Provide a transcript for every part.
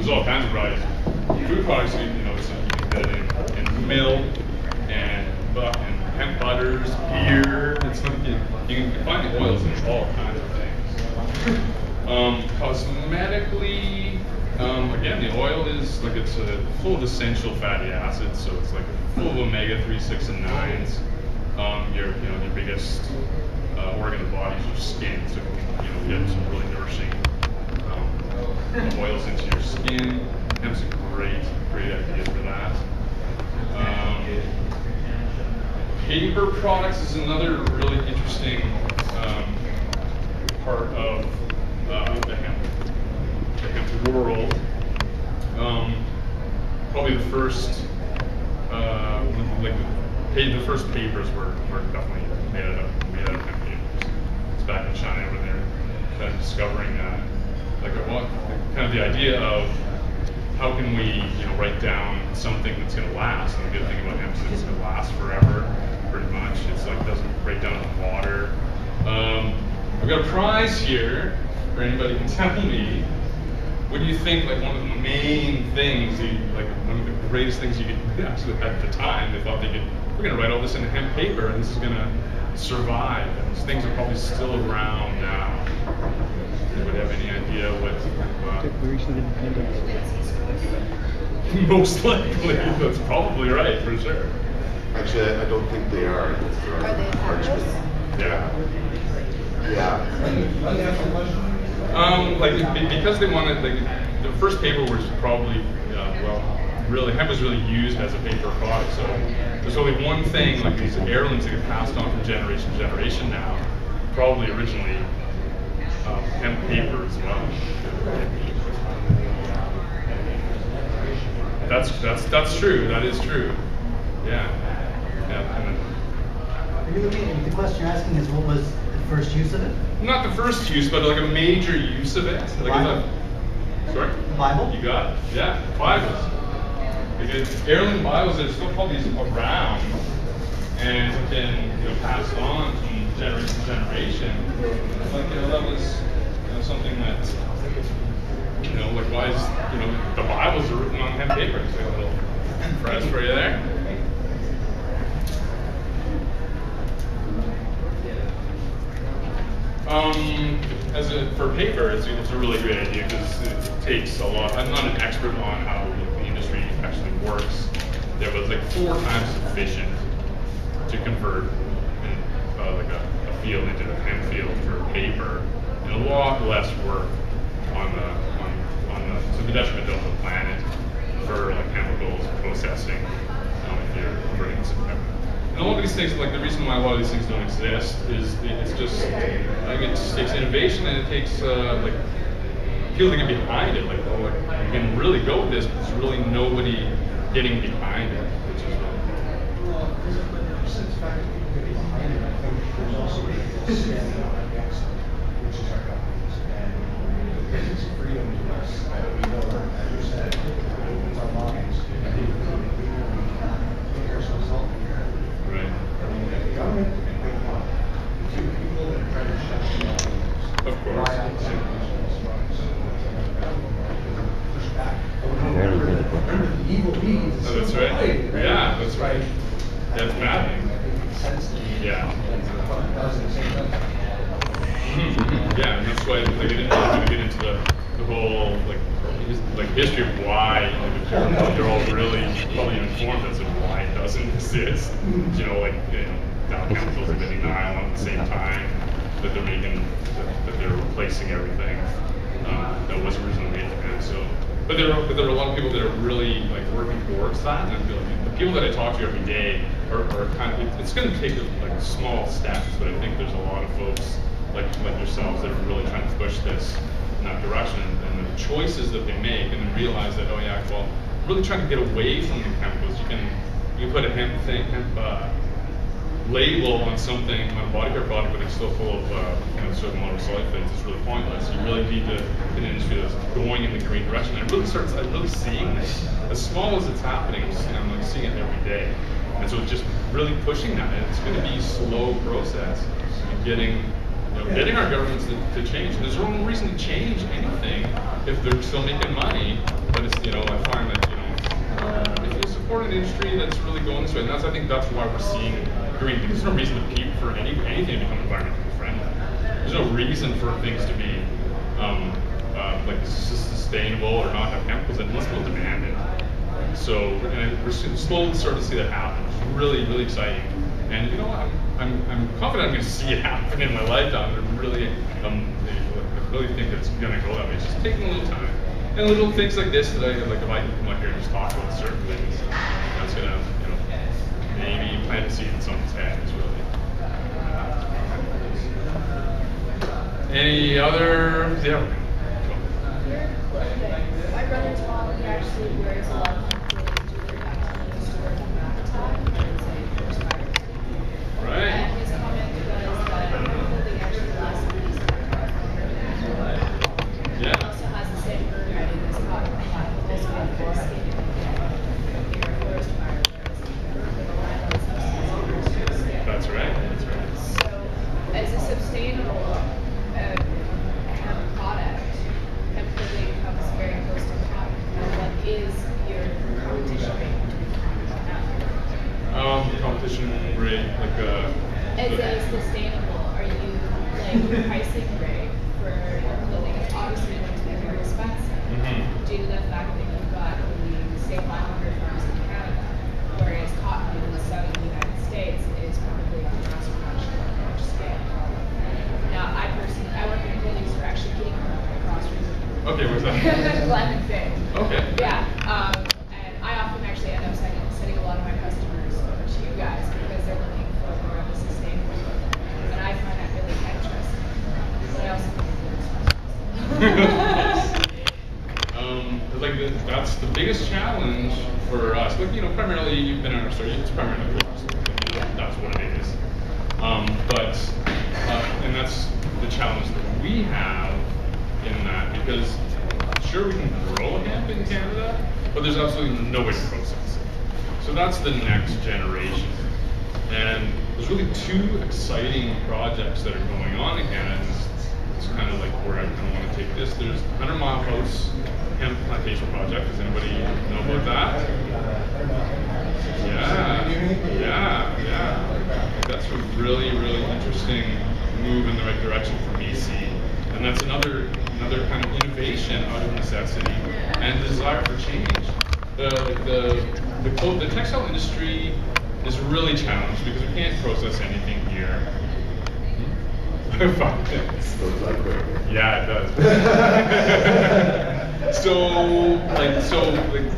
there's all kinds of varieties. Food products, you know, so you can get it in milk and hemp butters, beer. It's like you can find the oils in all kinds of things. Cosmetically, again, the oil is like it's full of essential fatty acids, so it's like full of omega-3, 6, and 9s. Your biggest organ of the body is your skin, so you know get some really nourishing oils into your skin. Hemp's a great idea for that. Paper products is another really interesting part of the hemp world. Probably the first, the first papers were definitely made out of hemp papers. It's back in China when they're kind of discovering kind of the idea of how can we write down something that's going to last. And the good thing about hemp is it's going to last forever, pretty much. It's like it doesn't break down in water. I've got a prize here for anybody who can tell me. What do you think? Like one of the main things, one of the greatest things you could actually at the time, they thought we're going to write all this in hemp paper, and this is going to survive. And these things are probably still around now. Anybody have any idea what? Declaration of Independence. Most likely, that's probably right for sure. Actually, I don't think they are. Are they parchment? Yeah. Because they wanted, the first paper was probably, hemp was really used as a paper product. So there's only one thing, like these heirlooms that get passed on from generation to generation now. Probably originally hemp paper as well. That's true. That is true. Yeah. The question you're asking is what was the first use of it? Not the first use, but like a major use of it. The Bible? Sorry? The Bible? You got it. Yeah, Bibles. Because heirloom Bibles are still probably around and have been passed on from generation to generation. Like that was something that like why is the Bibles are written on hemp paper. It's like a little prize for you there. For paper, it's a really great idea because it takes a lot. I'm not an expert on how the industry actually works. There was like 4 times as efficient to convert a field into a hemp field for paper, and a lot less work to the detriment of the planet for like chemicals processing if you're converting some hemp. And a lot of these things, like the reason why a lot of these things don't exist is it's just, it takes innovation and it takes people to get behind it. Like you can really go with this, but there's really nobody getting behind it, which is that's right. Yeah, that's right. That's bad. Yeah. Yeah, and that's why they get into the whole like history of why they're all really probably informed as to why it doesn't exist. Now chemicals are getting nylon at the same time that they're making that they're replacing everything that was originally made for them. So. But there are a lot of people that are really working towards that, and I feel like the people that I talk to every day are kind of. It's going to take small steps, but I think there's a lot of folks like yourselves that are really trying to push this in that direction, and the choices that they make, and then realize that really trying to get away from the chemicals. You put a hemp label on something on a body care product, but it's still full of certain monosulfides. It's really pointless. You really need to get an industry that's going in the green direction. And I'm really seeing this. As small as it's happening, I'm seeing it every day. And so it's just really pushing that. And it's going to be a slow process in getting getting our governments to change. There's no reason to change anything if they're still making money. But it's, I find that, if you support an industry that's really going this way, and I think that's why we're seeing green. There's no reason for anything to become environmentally friendly. There's no reason for things to be sustainable or not have hemp, because unless people demand it. So, and we're slowly starting to see that happen. It's really, really exciting. And I'm confident I'm going to see it happen in my lifetime. I really think it's going to go that way. It's just taking a little time. And little things like this that if I come up here and just talk about certain things, that's going to, maybe plant a seed in someone's head is really. Any other? Yeah. My brother's mom, he actually wears a lot of clothing to their tattoos to work on habitat and it's a forest fire. Right. And his comment was that clothing actually lasts at least 5 Yeah. It also has the same bird writing as cotton plant, also have the skin in a forest fire, whereas the landlords have skin. That's right. That's right. So, as a sustainable hemp product, hemp clothing comes very close to cotton. Now, what is your competition rate between cotton and Competition rate, as a sustainable, are you your pricing rate for your clothing is obviously going to be very expensive due to the fact that you've got only say 500 farms in Canada, whereas cotton in the southern United States is probably on mass production on a large scale. Now, I work in a clothing store actually getting across from Okay, what's that? Glen and Fay. Okay. Yeah, and I often actually end up sending a lot of my customers over to you guys because they're looking for more of a sustainable look. And I find that really interesting. But I also think it's that's the biggest challenge for us. Primarily you've been in our store. It's primarily that's what it is. And that's the challenge that we have in that, because sure we can grow hemp in Canada, but there's absolutely no way to process it. So that's the next generation. And there's really two exciting projects that are going on in Canada. And it's kind of like where I kind of want to take this. There's 100 Mile House Hemp Plantation Project. Does anybody know about that? Yeah. That's a really, really interesting move in the right direction for BC. And that's another kind of innovation out of necessity and desire for change. The textile industry is really challenged because we can't process anything here. Yeah, it does.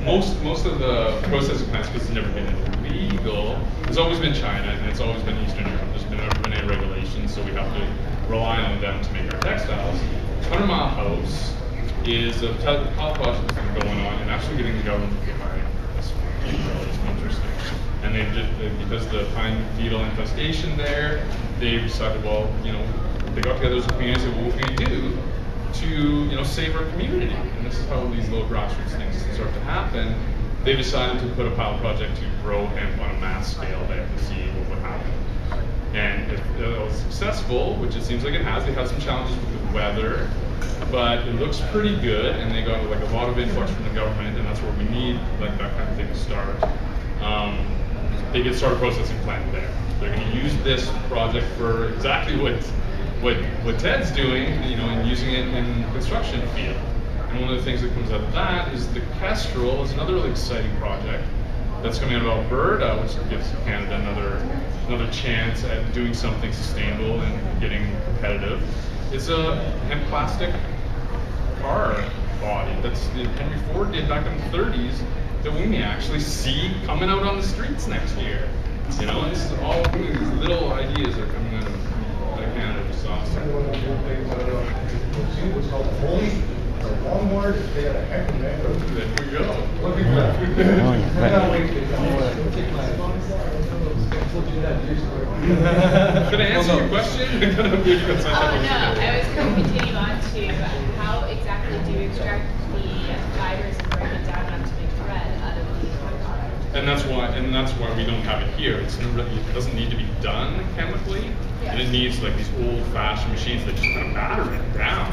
most of the processing plants, because it's never been illegal, it's always been China and it's always been Eastern Europe. There's never been any regulations, so we have to rely on them to make our textiles. 100 Mile House is a pilot project that's been going on and actually getting the government behind this. It's interesting. And because the pine beetle infestation there, they decided, they got together as a community and said, what can we do to, save our community? And this is how these little grassroots things start to happen. They decided to put a pilot project to grow hemp on a mass scale there to see what would happen. And if it was successful, which it seems like it has, they had some challenges with the weather, but it looks pretty good, and they got a lot of influx from the government, and that's where we need that kind of thing to start. They get started processing plant there. They're going to use this project for exactly what Ted's doing, and using it in the construction field. And one of the things that comes out of that is the Kestrel is another really exciting project that's coming out of Alberta, which gives Canada another chance at doing something sustainable and getting competitive. It's a hemp plastic car body that's Henry Ford did back in the 30s that we may actually see coming out on the streets next year. It's all these little ideas that are coming out of Canada. Just awesome. What's called Holy. Longboard, they got a heck of a There we go. Can I answer your question? Oh no, I was going to continue on to how exactly do you extract the fibers and break it down to make thread out of the product? And and that's why we don't have it here. It doesn't need to be done chemically, and it needs like these old-fashioned machines that just kind of batter it down.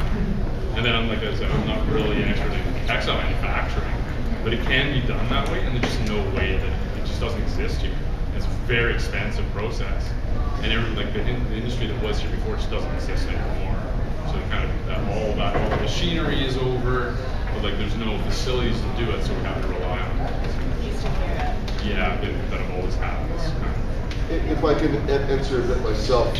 And then like I said, I'm not really an expert in textile manufacturing, but it can be done that way, and there's just no way that it just doesn't exist here. It's a very expensive process, and like the industry that was here before just doesn't exist anymore. So kind of all the machinery is over, but like there's no facilities to do it, so we have to rely on it. Yeah, that have always had this kind of. If I can answer a bit myself,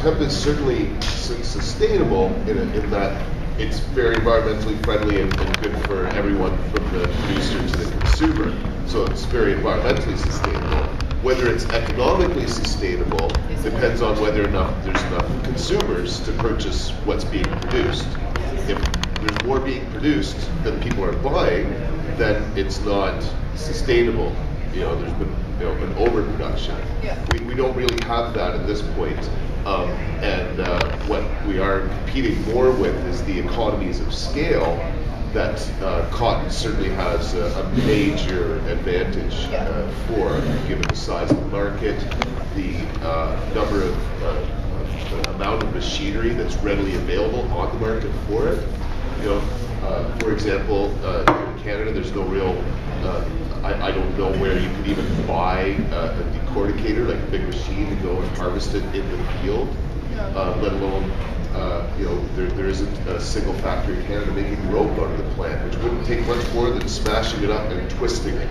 hemp is certainly sustainable in that it's very environmentally friendly and good for everyone from the producer to the consumer. So it's very environmentally sustainable. Whether it's economically sustainable depends on whether or not there's enough consumers to purchase what's being produced. If there's more being produced than people are buying, then it's not sustainable. There's been an overproduction. We don't really have that at this point. And what we are competing more with is the economies of scale that cotton certainly has a major advantage for, given the size of the market, the number of amount of machinery that's readily available on the market for it. For example, here in Canada, there's no real. I don't know where you could even buy a decorticator, like a big machine, to go and harvest it in the field. Let alone, there isn't a single factory in Canada making rope out of the plant, which wouldn't take much more than smashing it up and twisting it.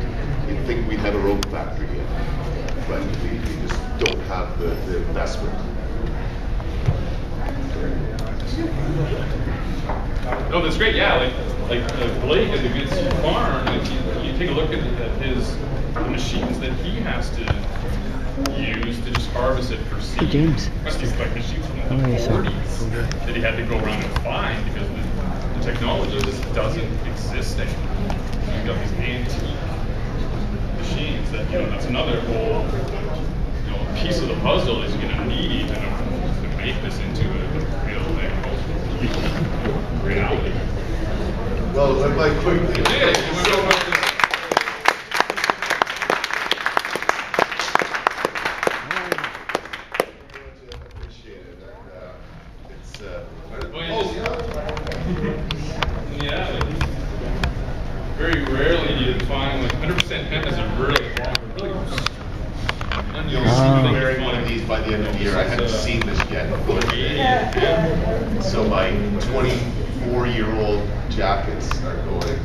You'd think we'd have a rope factory yet, but we just don't have the investment. No, that's great. Yeah, like Blake at the Good Seed Farm. Like you take a look at the machines that he has to use to just harvest it for seed. Hey, James. These like machines from the 40s that he had to go around and find because the technology just doesn't exist anymore. You've got these antique machines that that's another whole piece of the puzzle is going to need to make this into a real thing. Reality. Well, I'd like quickly. Yeah. Very rarely do you find 100% hemp is a really You'll see me wearing one of these by the end of the year. I haven't seen this yet. So my 24-year-old jackets are going.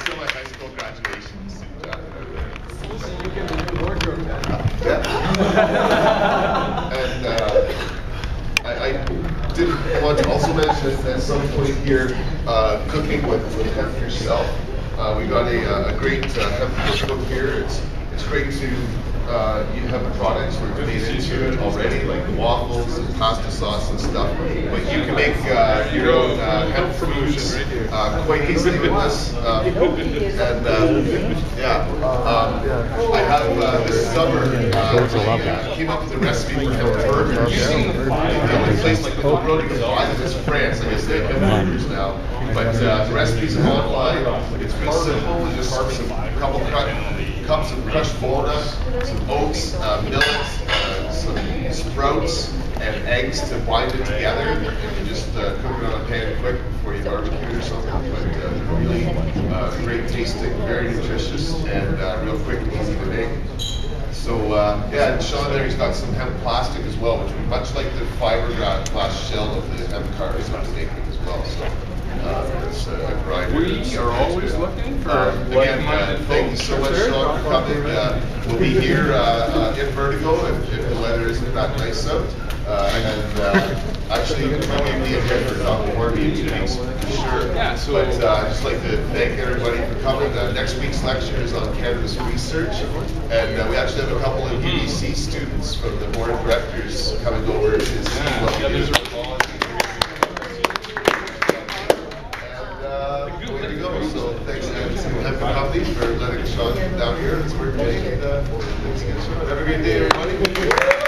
Still my high school graduation suit jacket out there. You get a new wardrobe now. And I did want to also mention at some point here, cooking with hemp yourself. We got a great hemp cookbook here. It's great to you have products that are made into it already, like the waffles and pasta sauce and stuff. But you can make your own hemp foods quite easily with this. I have this summer came up with a recipe for hemp burgers. The only place like the road you can buy them is France. I guess they have burgers now. But the recipe's online. It's real simple. Just a couple cups of crushed walnut, some oats, millet, some sprouts, and eggs to bind it together. And you just cook it on a pan quick before you barbecue it or something. But really great tasting, very nutritious, and real quick and easy to make. So and Sean there, he's got some hemp plastic as well, which is much like the fiberglass shell of the hemp cards I'm making as well. So it's a grinder. We are always looking for. Again, thank you so much, Sean, for coming. We'll be here in Vertigo if the weather isn't that nice out. Actually, maybe be in here for a couple more meetings for sure. Yeah, so but I'd just like to thank everybody for coming. Next week's lecture is on cannabis research, and we actually have a couple of UBC students from the board of directors coming over to see what we do. There you go. So thanks again to Hemp Company for letting Sean down here. That's where we're doing. Have a great day, everybody.